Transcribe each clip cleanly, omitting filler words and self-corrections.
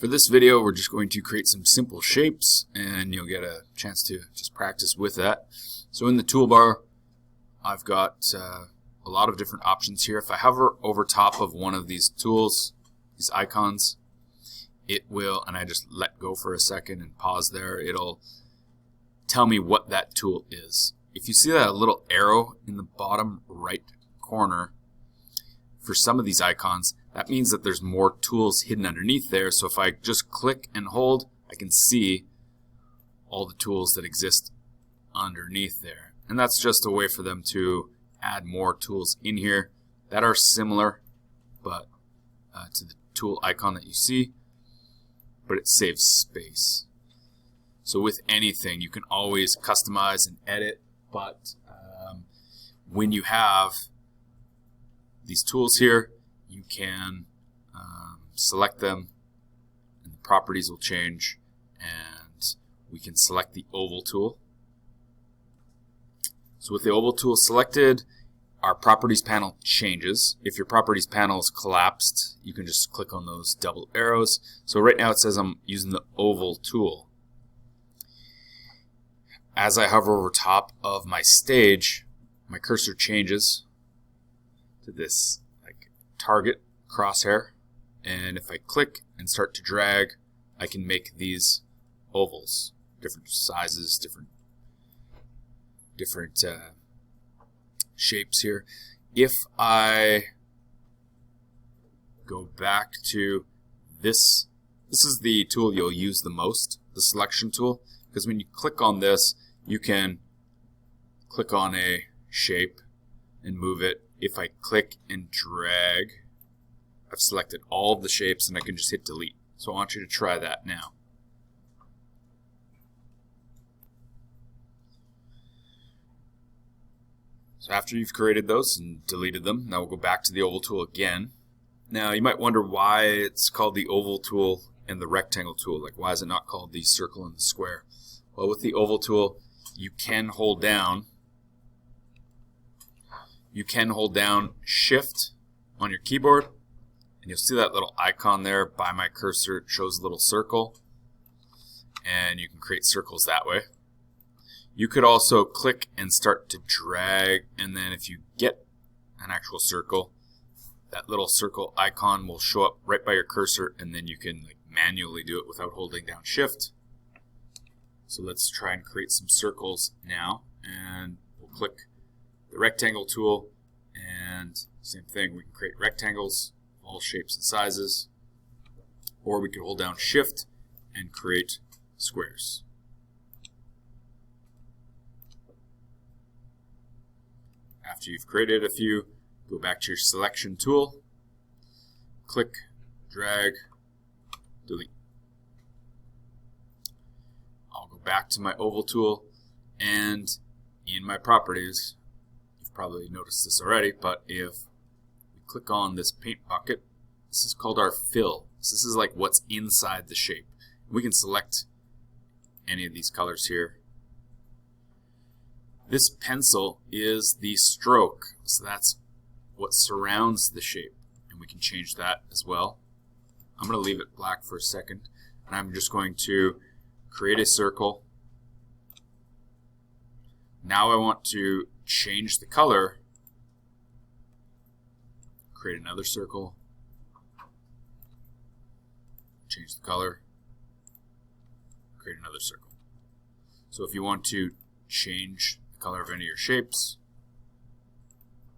For this video, we're just going to create some simple shapes, and you'll get a chance to just practice with that. So in the toolbar, I've got a lot of different options here. If I hover over top of one of these tools, these icons, it will, and I just let go for a second and pause there, it'll tell me what that tool is. If you see that little arrow in the bottom right corner, for some of these icons, that means that there's more tools hidden underneath there. So if I just click and hold, I can see all the tools that exist underneath there. And that's just a way for them to add more tools in here that are similar but to the tool icon that you see, but it saves space. So with anything, you can always customize and edit, but when you have these tools here, you can select them and the properties will change, and we can select the oval tool. So with the oval tool selected, our properties panel changes. If your properties panel is collapsed, you can just click on those double arrows. So right now it says I'm using the oval tool. As I hover over top of my stage, my cursor changes to this like target crosshair, and if I click and start to drag, I can make these ovals, different sizes, different shapes here. If I go back to this is the tool you'll use the most, the selection tool, because when you click on this, you can click on a shape and move it. If I click and drag, I've selected all of the shapes and I can just hit delete. So I want you to try that now. So after you've created those and deleted them, now we'll go back to the oval tool again. Now you might wonder why it's called the oval tool and the rectangle tool. Like, why is it not called the circle and the square? Well, with the oval tool, you can hold down Shift on your keyboard, and you'll see that little icon there by my cursor. It shows a little circle, and you can create circles that way. You could also click and start to drag, and then if you get an actual circle, that little circle icon will show up right by your cursor, and then you can manually do it without holding down Shift. So let's try and create some circles now, and we'll click the rectangle tool, and same thing, we can create rectangles, all shapes and sizes, or we could hold down Shift and create squares. After you've created a few, go back to your selection tool, click, drag, delete. I'll go back to my oval tool, and in my properties, you've probably noticed this already, but if we click on this paint bucket, this is called our fill. So this is like what's inside the shape. We can select any of these colors here. This pencil is the stroke, so that's what surrounds the shape, and we can change that as well. I'm going to leave it black for a second, and I'm just going to create a circle. Now I want to change the color, create another circle, change the color, create another circle. So if you want to change the color of any of your shapes,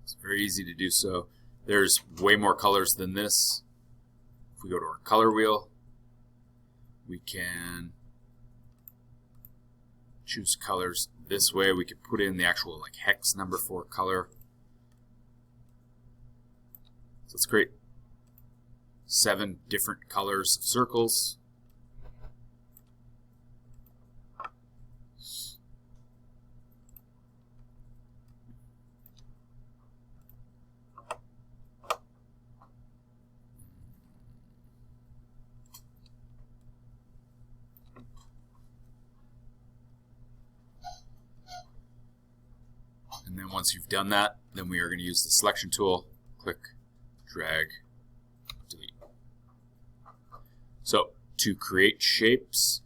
it's very easy to do so. There's way more colors than this. If we go to our color wheel, we can choose colors this way. We could put in the actual hex number for color. So let's create 7 different colors of circles. And then once you've done that, then we are going to use the selection tool, click, drag, delete. So to create shapes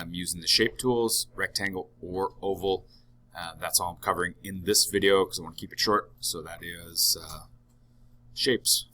using the shape tools, rectangle or oval. That's all I'm covering in this video because I want to keep it short. So that is shapes.